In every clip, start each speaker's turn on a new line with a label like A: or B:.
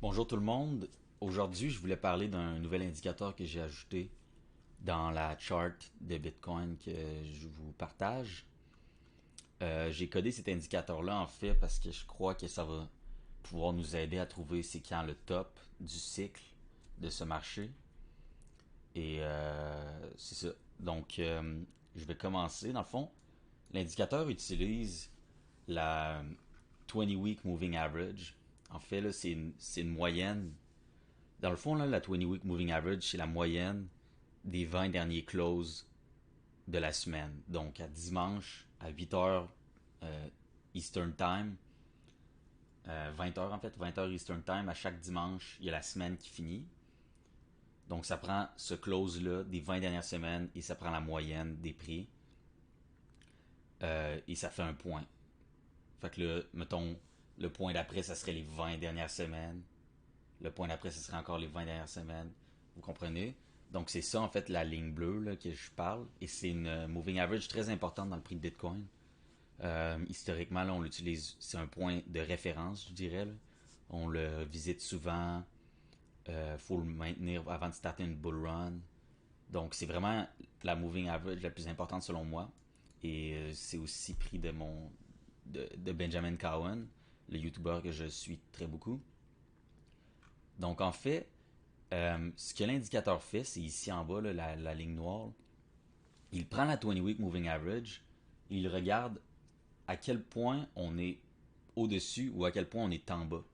A: Bonjour tout le monde. Aujourd'hui, je voulais parler d'un nouvel indicateur que j'ai ajouté dans la chart de Bitcoin que je vous partage. J'ai codé cet indicateur-là en fait parce que je crois que ça va pouvoir nous aider à trouver c'est quand le top du cycle de ce marché. Et c'est ça. Donc, je vais commencer. Dans le fond, l'indicateur utilise la 20-week moving average. En fait, là, c'est une moyenne. Dans le fond, là, la 20-week moving average, c'est la moyenne des 20 derniers closes de la semaine. Donc, à dimanche, à 8 heures Eastern Time, 20 heures en fait, 20 heures Eastern Time, à chaque dimanche, il y a la semaine qui finit. Donc, ça prend ce close-là des 20 dernières semaines et ça prend la moyenne des prix et ça fait un point. Fait que là, mettons, le point d'après, ça serait les 20 dernières semaines. Le point d'après, ce serait encore les 20 dernières semaines. Vous comprenez? Donc, c'est ça, en fait, la ligne bleue là, que je parle. Et c'est une moving average très importante dans le prix de Bitcoin. Historiquement, là, on l'utilise, c'est un point de référence, je dirais. Là. On le visite souvent. Faut le maintenir avant de starter une bull run. Donc, c'est vraiment la moving average la plus importante selon moi. Et c'est aussi pris de Benjamin Cowen, le YouTuber que je suis très beaucoup. Donc, en fait, ce que l'indicateur fait, c'est ici en bas, là, la ligne noire. Il prend la 20-week moving average, et il regarde à quel point on est au-dessus ou à quel point on est en bas.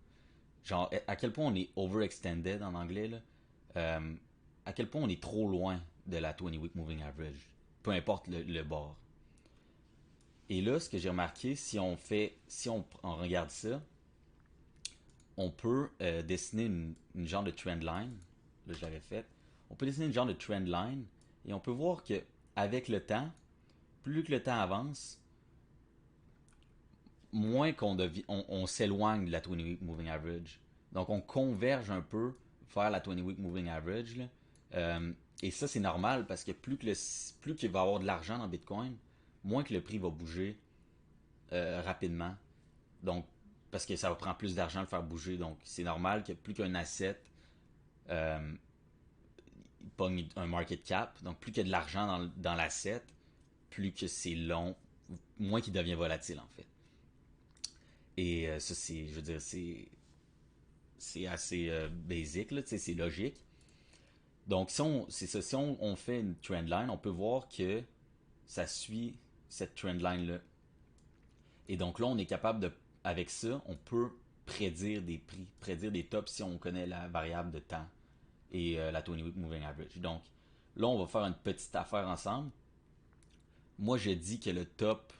A: Genre, à quel point on est overextended en anglais, là. Euh, à quel point on est trop loin de la 20-week moving average. Peu importe le bord. Et là, ce que j'ai remarqué, si on regarde ça, on peut dessiner une genre de trend line. Là, je l'avais fait. On peut dessiner une genre de trend line et on peut voir que avec le temps, plus que le temps avance, moins on s'éloigne de la 20-week moving average. Donc, on converge un peu vers la 20-week moving average. Là. Et ça, c'est normal parce que plus qu'il va y avoir de l'argent dans Bitcoin, moins que le prix va bouger rapidement. Donc, parce que ça va prendre plus d'argent de le faire bouger. Donc, c'est normal que plus qu'un asset euh, pogne un market cap, donc plus qu'il y a de l'argent dans l'asset, plus que c'est long, moins qu'il devient volatile en fait. Et ça, je veux dire, c'est assez basic, là, c'est logique. Donc, si on fait une trend line, on peut voir que ça suit cette trend line-là. Et donc là, on est capable de, avec ça, on peut prédire des prix, prédire des tops si on connaît la variable de temps et la 20-week moving average. Donc là, on va faire une petite affaire ensemble. Moi, je dis que le top,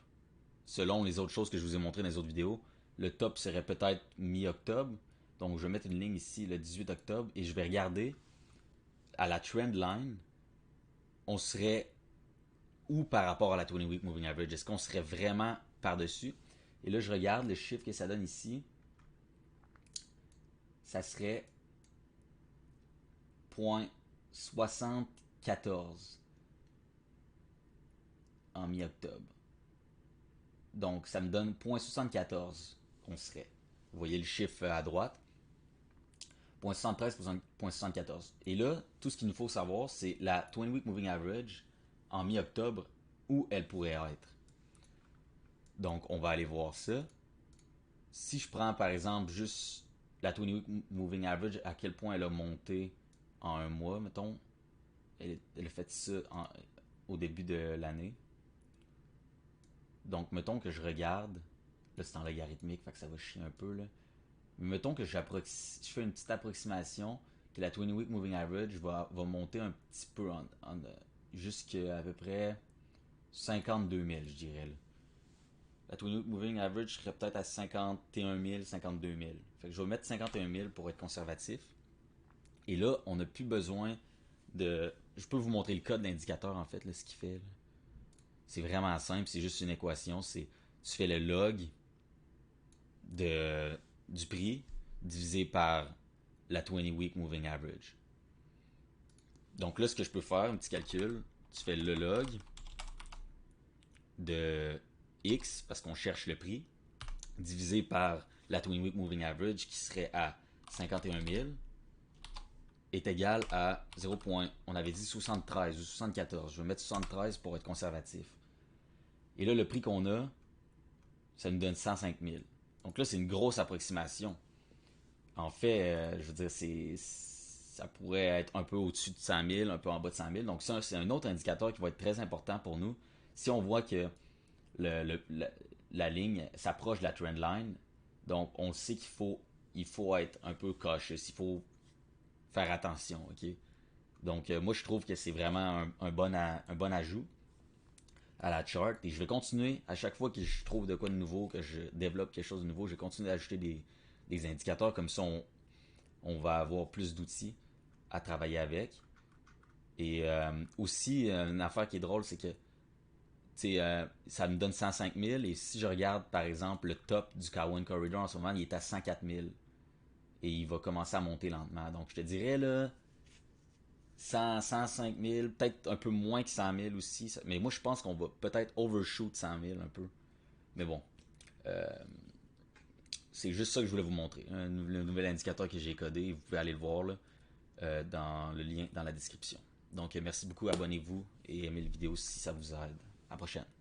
A: selon les autres choses que je vous ai montrées dans les autres vidéos, le top serait peut-être mi-octobre. Donc, je vais mettre une ligne ici le 18 octobre et je vais regarder à la trend line, on serait où par rapport à la 20-week moving average? Est-ce qu'on serait vraiment par-dessus? Et là, je regarde le chiffre que ça donne ici. Ça serait 0.74 en mi-octobre. Donc, ça me donne 0.74 qu'on serait. Vous voyez le chiffre à droite. 0.73, 0.74. Et là, tout ce qu'il nous faut savoir, c'est la 20-week moving average en mi-octobre, où elle pourrait être. Donc, on va aller voir ça. Si je prends, par exemple, juste la 20-week moving average, à quel point elle a monté en un mois, mettons. Elle a fait ça au début de l'année. Donc, mettons que je regarde. Là, c'est en logarithmique, fait que ça va chier un peu. Là. Mais mettons que je fais une petite approximation que la 20-week moving average va monter un petit peu jusqu'à à peu près 52 000, je dirais. Là. La 20-week moving average serait peut-être à 51 000, 52 000. Fait que je vais mettre 51 000 pour être conservatif. Et là, on n'a plus besoin de. Je peux vous montrer le code d'indicateur en fait, là, ce qu'il fait. Là. C'est vraiment simple, c'est juste une équation. Tu fais le log du prix divisé par la 20-week moving average. Donc là, ce que je peux faire, un petit calcul, tu fais le log de X, parce qu'on cherche le prix, divisé par la 20-week moving average, qui serait à 51 000 est égal à 0. On avait dit 73 ou 74. Je vais mettre 73 pour être conservatif. Et là, le prix qu'on a, ça nous donne 105 000. Donc là, c'est une grosse approximation. En fait, je veux dire, ça pourrait être un peu au-dessus de 100 000, un peu en bas de 100 000. Donc ça, c'est un autre indicateur qui va être très important pour nous. Si on voit que la ligne s'approche de la trend line, donc on sait il faut être un peu cautious, il faut faire attention, ok? Donc moi je trouve que c'est vraiment un bon ajout à la chart et je vais continuer à chaque fois que je trouve de quoi de nouveau, que je développe quelque chose de nouveau, je vais continuer à ajouter des indicateurs comme ça on va avoir plus d'outils à travailler avec. Et aussi, une affaire qui est drôle, c'est que ça me donne 105 000 et si je regarde par exemple le top du Cowen Corridor en ce moment, il est à 104 000 et il va commencer à monter lentement. Donc je te dirais là 100, 105 000, peut-être un peu moins que 100 000 aussi, mais moi je pense qu'on va peut-être overshoot 100 000 un peu. Mais bon, euh, c'est juste ça que je voulais vous montrer. Le nouvel indicateur que j'ai codé, vous pouvez aller le voir là, dans le lien dans la description. Donc merci beaucoup, abonnez-vous et aimez la vidéo si ça vous aide. À la prochaine.